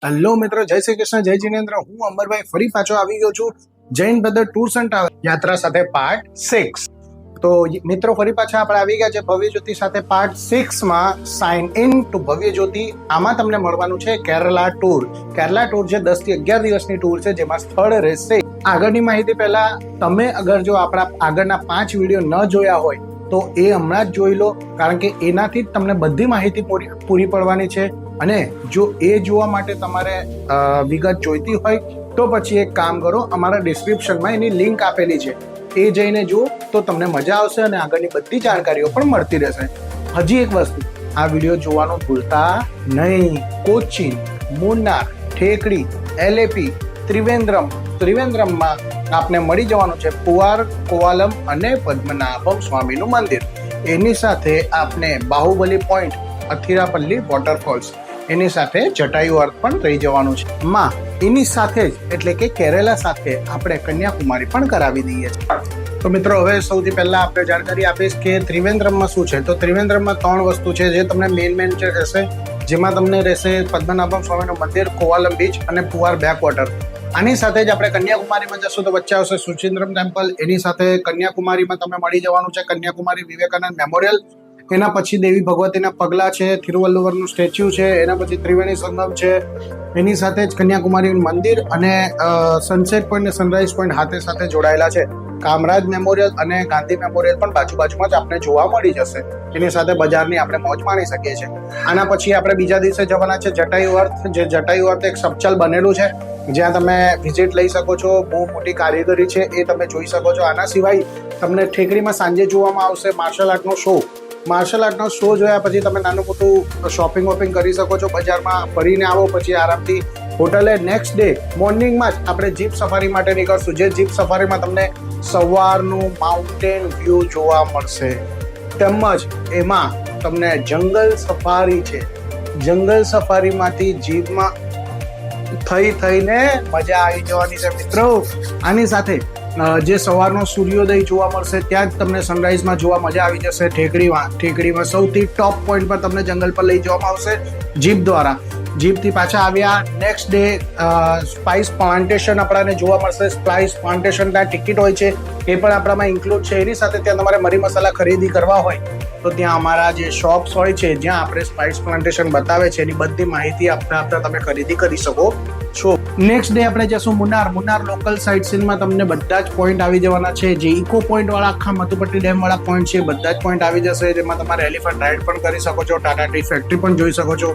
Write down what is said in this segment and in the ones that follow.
Hello મિત્રો, જય શ્રી કૃષ્ણ, જય જીનેન્દ્ર. હું અમરભાઈ ફરી પાછો આવી ગયો છું Jain brother tours and travel યાત્રા સાથે પાર્ટ 6. તો મિત્રો ફરી પાછા આપણે આવી ગયા છે ભવ્ય જ્યોતિ સાથે પાર્ટ 6 માં સાઇન ઇન ટુ ભવ્ય જ્યોતિ. આમાં તમને મળવાનું છે કેરલા ટૂર. કેરલા ટૂર જે 10 થી 11 દિવસની ટૂર છે, જેમાં સ્થળ રહેશે. આગળની માહિતી પહેલા તમે અગર જો આપણા આગળના 5 વિડીયો ન જોયા હોય તો એ હમણાં જ જોઈ લો, કારણ કે એનાથી જ તમને બધી માહિતી પૂરી પડવાની છે. અને જો એ જોવા માટે તમારે વિગત જોઈતી હોય તો પછી એક કામ કરો, અમારા ડિસ્ક્રિપ્શનમાં એની લિંક આપેલી છે, એ જઈને જુઓ તો તમને મજા આવશે અને આગળની બધી જાણકારીઓ પણ મળતી રહેશે. હજી એક વસ્તુ, આ વિડીયો જોવાનું ભૂલતા નહીં. કોચીન, મુન્નાર, ઠેકડી, એલએપી, ત્રિવેન્દ્રમમાં આપને મળી જવાનું છે પુવાર, કોવાલમ અને પદ્મનાભમ સ્વામીનું મંદિર. એની સાથે આપને બાહુબલી પોઈન્ટ, અથિરાપલ્લી વોટરફોલ્સ, એની સાથે જટાયુ અર્થ પણ રહી જવાનું છે. એની સાથે જ એટલે કે કેરેલા સાથે આપણે કન્યાકુમારી પણ કરાવી દઈએ છીએ. તો મિત્રો હવે સૌથી પહેલા આપણે જાણકારી આપીશ કે ત્રિવેન્દ્રમમાં શું છે. તો ત્રિવેન્દ્રમમાં 3 વસ્તુ છે જે તમને મેન રહેશે, જેમાં તમને રહેશે પદ્મનાભમ સ્વામીનું મંદિર, કોવાલમ બીચ અને પુવાર બેકવોટર. આની સાથે જ આપણે કન્યાકુમારીમાં જશું તો વચ્ચે આવશે સુચિન્દ્રમ ટેમ્પલ. એની સાથે કન્યાકુમારીમાં તમે મળી જવાનું છે કન્યાકુમારી વિવેકાનંદ મેમોરિયલ. એના પછી દેવી ભગવતીના પગલા છે, થિરુવલ્લુવરનું સ્ટેચ્યુ છે, એના પછી ત્રિવેણી સંગમ છે. એની સાથે જ કન્યાકુમારીનું મંદિર અને સનસેટ પોઈન્ટ અને સનરાઈઝ પોઈન્ટ સાથે જોડાયેલા છે. કામરાજ મેમોરિયલ અને ગાંધી મેમોરિયલ પણ બાજુમાં જ આપણે જોવા મળી જશે. એની સાથે બજારની આપણે મોજ માણી શકીએ છીએ. આના પછી આપણે બીજા દિવસે જવાના છે જટાયુ અર્થ. જે જટાયુ અર્થ એક સબચલ બનેલું છે, જ્યાં તમે વિઝિટ લઈ શકો છો. બહુ મોટી કારીગરી છે, એ તમે જોઈ શકો છો. આના સિવાય તમને ઠેકડીમાં સાંજે જોવામાં આવશે માર્શલ આર્ટનો શો. માર્શલ આર્ટનો શો જોયા પછી તમે નાનું મોટું શોપિંગ કરી શકો છો. બજારમાં ફરીને આવો પછી આરામથી હોટલે નેક્સ્ટ ડે મોર્નિંગમાં જ આપણે જીપ સફારી માટે નીકળશું. જે જીપ સફારીમાં તમને સવારનું માઉન્ટેન વ્યૂ જોવા મળશે, તેમજ એમાં તમને જંગલ સફારી છે. જંગલ સફારીમાંથી જીપમાં થઈને મજા આવી જવાની છે મિત્રો. આની સાથે જે સવારનો સૂર્યોદય જોવા મળશે, ત્યાં જ તમને સનરાઈઝમાં જોવા મજા આવી જશે. ઠેકડીમાં સૌથી ટોપ પોઈન્ટ પર તમને જંગલ પર લઈ જવામાં આવશે જીપ દ્વારા. જીપથી પાછા આવ્યા નેક્સ્ટ ડે સ્પાઇસ પ્લાન્ટેશન આપણને જોવા મળશે. સ્પાઇસ પ્લાન્ટેશનના ટિકિટ હોય છે, એ પણ આપણામાં ઇન્ક્લુડ છે. એની સાથે ત્યાં તમારે મરી મસાલા ખરીદી કરવા હોય તો ત્યાં અમારા જે શોપ્સ હોય છે, જ્યાં આપણે સ્પાઇસ પ્લાન્ટેશન બતાવે છે, એની બધી માહિતી આપતા તમે ખરીદી કરી શકો છો. નેક્સ્ટ ડે આપણે જશું મુન્નાર લોકલ સાઇટ સીનમાં તમને બધા જ પોઈન્ટ આવી જવાના છે. જે ઇકો પોઈન્ટ વાળા આખા મધુપટ્ટી ડેમ વાળા પોઈન્ટ છે, બધા જ પોઈન્ટ આવી જશે. જેમાં તમારે એલિફન્ટ રાઇડ પણ કરી શકો છો, ટાટા ટી ફેક્ટરી પણ જોઈ શકો છો,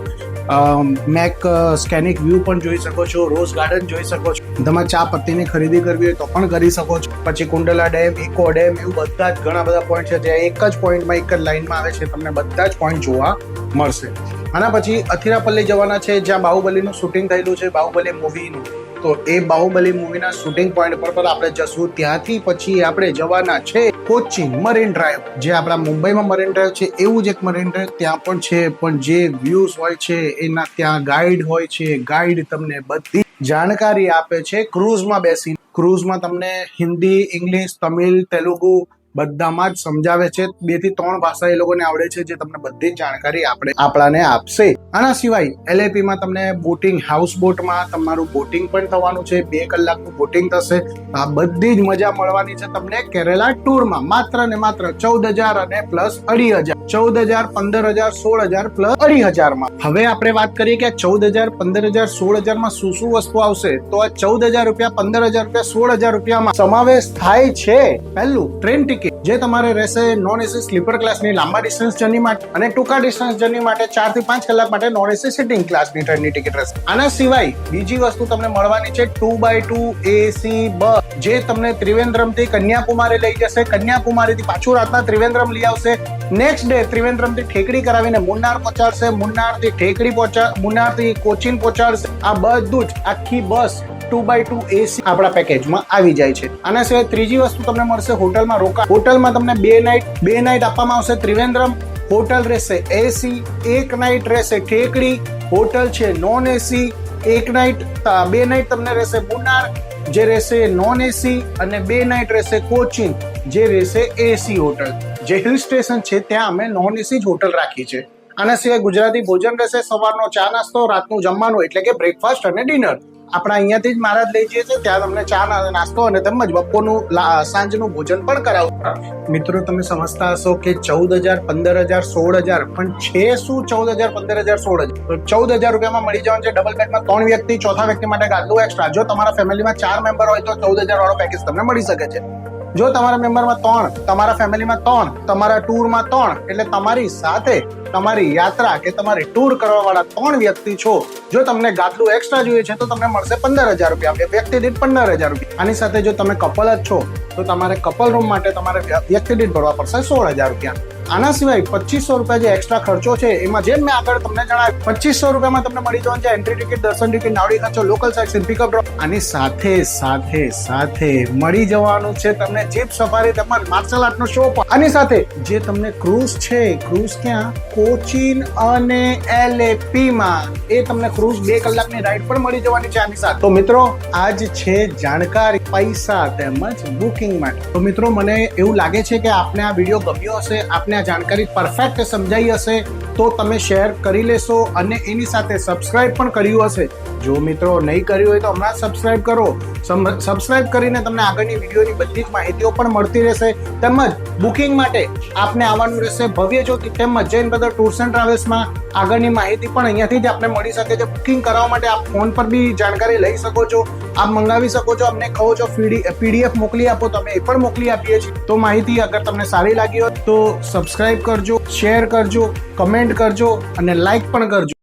મેક સ્કેનિક વ્યૂ પણ જોઈ શકો છો, રોઝ ગાર્ડન જોઈ શકો છો. તમારે ચા પત્તીની ખરીદી કરવી હોય તો પણ કરી શકો છો. પછી કુંડલા ડેમ, ઇકો ડેમ, એવું બધા જ ઘણા બધા પોઈન્ટ છે, જે એક જ પોઈન્ટમાં એક જ લાઈનમાં આવે છે. તમને બધા જ પોઈન્ટ જોવા મળશે. આના પછી અથિરાપલ્લી જવાના છે, જ્યાં બાહુબલીનું શૂટિંગ થયેલું છે, બાહુબલી મૂવીનું. તો એ બાહુબલી મૂવીના શૂટિંગ પોઈન્ટ પર આપણે જશું. ત્યાંથી પછી આપણે જવાના છે કોચીન મરીન ડ્રાઈવ. જે આપણા મુંબઈમાં મરીન ડ્રાઈવ છે, એવું જ એક મરીન ડ્રાઈવ ત્યાં પણ છે. પણ જે વ્યૂઝ હોય છે એના ત્યાં ગાઈડ હોય છે. ગાઈડ તમને બધી જાણકારી આપે છે ક્રૂઝમાં બેસી. ક્રૂઝમાં તમને હિન્દી, ઇંગ્લિશ, તમિલ, તેલુગુ બધામાં જ સમજાવે છે. 2 થી 3 ભાષા એ લોકોને આવડે છે, જે તમને બધી જાણકારી આપણાને આપશે. આના સિવાય એલએપીમાં તમને બોટિંગ, હાઉસ બોટમાં તમારું બોટિંગ પણ થવાનું છે. 2 કલાકનું બોટિંગ થશે. આ બધી જ મજા મળવાની છે તમને કેરેલા ટૂરમાં. માત્ર ને માત્ર 14,000 અને પ્લસ 2,500. 14,000, 15,000, 16,000 પ્લસ 2,500. હવે આપણે વાત કરીએ કે 14,000, 15,000, 16,000 શું વસ્તુ આવશે. તો આ 14,000 રૂપિયા, 15,000 રૂપિયા, 16,000 રૂપિયામાં સમાવેશ થાય છે પહેલું ટ્રેન ટિકિટ, જે તમારે રહેશે નોન એસી સ્લીપર ક્લાસની લાંબા ડિસ્ટન્સ જર્ની માટે, અને ટૂંકા ડિસ્ટન્સ જર્ની માટે 4 થી 5 કલાક માટે નોન એસી સિટિંગ ક્લાસની ટ્રેનની ટિકિટ રહેશે. આના સિવાય બીજી વસ્તુ તમને મળવાની છે 2x2 એસી બસ, જે તમને ત્રિવેન્દ્રમથી કન્યાકુમારી લઈ જશે. કન્યાકુમારીથી પાછું રાતના ત્રિવેન્દ્રમ લઈ આવશે. નેક્સ્ટ ડે ત્રિવેન્દ્રમથી ઠેકડી કરાવીને મુન્નાર પહોંચાડશે. મુન્નારથી ઠેકડી મુન્નારથી કોચીન પહોંચાડશે. આ બધું જ આખી બસ 2x2 એસી આપણા પેકેજમાં આવી જાય છે. આના સિવાય ત્રીજી વસ્તુ તમને મળશે હોટલમાં રોકાણ. હોટલમાં તમને 2 નાઇટ આપવામાં આવશે. ત્રિવેન્દ્રમ હોટલ રહેશે એસી, 1 નાઇટ રહેશે ઠેકડી. હોટલ છે નોન એસી, 1 નાઇટ 2 નાઇટ તમને રહેશે મુન્નાર, જે રહેશે નોન એસી, અને 2 નાઇટ રહેશે કોચીન, જે રહેશે એસી હોટલ. જે હિલ સ્ટેશન છે ત્યાં અમે નોન એસી જ હોટલ રાખી છે. આના સિવાય ગુજરાતી ભોજન રહેશે, સવારનો ચા નાસ્તો, રાતનું જમવાનું એટલે કે બ્રેકફાસ્ટ અને ડિનર આપણા અહીંયાથી જ મહારાજ લઈ જઈએ છીએ, ત્યાં તમને ચા નાસ્તો અને તેમજ બપોરનું સાંજનું ભોજન પણ કરાવું. મિત્રો તમે સમજતા હશો કે 14,000, 15,000, 16,000 પણ છે શું 14,000, 15,000, 16,000? 14,000 રૂપિયામાં મળી જવાનું છે ડબલ બેડમાં 3 વ્યક્તિ, ચોથા વ્યક્તિ માટે ગાદલું એક્સ્ટ્રા. જો તમારા ફેમિલીમાં 4 મેમ્બર હોય તો 14,000 વાળો પેકેજ તમને મળી શકે છે. જો તમારા મેમ્બરમાં 3, તમારા ફેમિલીમાં 3, તમારા ટૂરમાં 3 એટલે તમારી સાથે તમારી યાત્રા કે તમારી ટૂર કરવા વાળા 3 વ્યક્તિ છો, જો તમને ગાદલું એક્સ્ટ્રા જોઈએ છે તો તમને મળશે 15,000 રૂપિયા, વ્યક્તિ દીઠ 15,000 રૂપિયા. આની સાથે જો તમે કપલ જ છો તો તમારે કપલ રૂમ માટે તમારે વ્યક્તિ દીઠ ભરવા પડશે 16,000 રૂપિયા. આના સિવાય 2,500 રૂપિયા જે એક્સ્ટ્રા ખર્ચો છે એમાં જેમ મેં આગળ તમને જણાવ્યું 2,500 રૂપિયામાં તમને મળી જવાનું છે એન્ટ્રી ટિકિટ, દર્શન ટિકિટ, નાવડી ખર્ચો, લોકલ સાઇટ, પિકઅપ ડ્રોપ. આની સાથે મળી જવાનું છે તમને જીપ સફારી તેમજ માર્શલ આર્ટનો શો પણ. આની સાથે જે તમને ક્રૂઝ છે, ક્રૂઝ ક્યાં? કોચીન અને LAP માં એ તમને ક્રૂઝ 2 કલાકની રાઈડ પણ મળી જવાની છે આની સાથે. તો મિત્રો આજ છે જાણકારી પૈસા તેમજ બુકિંગ માટે. તો મિત્રો મને એવું લાગે છે કે આપને આ વિડીયો ગમ્યો હશે, આપને આ જાણકારી પરફેક્ટ સમજાઈ હશે તો તમે શેર કરી લેશો અને એની સાથે સબસ્ક્રાઇબ પણ કર્યું હશે. જો મિત્રો નહીં કર્યું હોય તો હમણાં સબસ્ક્રાઇબ કરો. સબસ્ક્રાઇબ કરીને તમને આગળની વિડીયોની બધી જ માહિતીઓ પણ મળતી રહેશે. તેમજ બુકિંગ માટે આપને આવવાનું રહેશે ભવ્ય જ્યોતિ તેમજ જૈન બ્રધર ટૂર્સ એન્ડ ટ્રાવેલ્સમાં. આગળની માહિતી પણ અહીંયાથી જ આપને મળી શકે છે. બુકિંગ કરાવવા માટે આપ ફોન પર બી જાણકારી લઈ શકો છો, આપ મંગાવી શકો છો. અમને કહો છો PDF મોકલી આપો, તમે એ પણ મોકલી આપીએ છીએ. તો માહિતી અગર તમને સારી લાગી હોય તો સબસ્ક્રાઇબ કરજો, શેર કરજો, કમેન્ટ કરજો અને લાઈક પણ કરજો.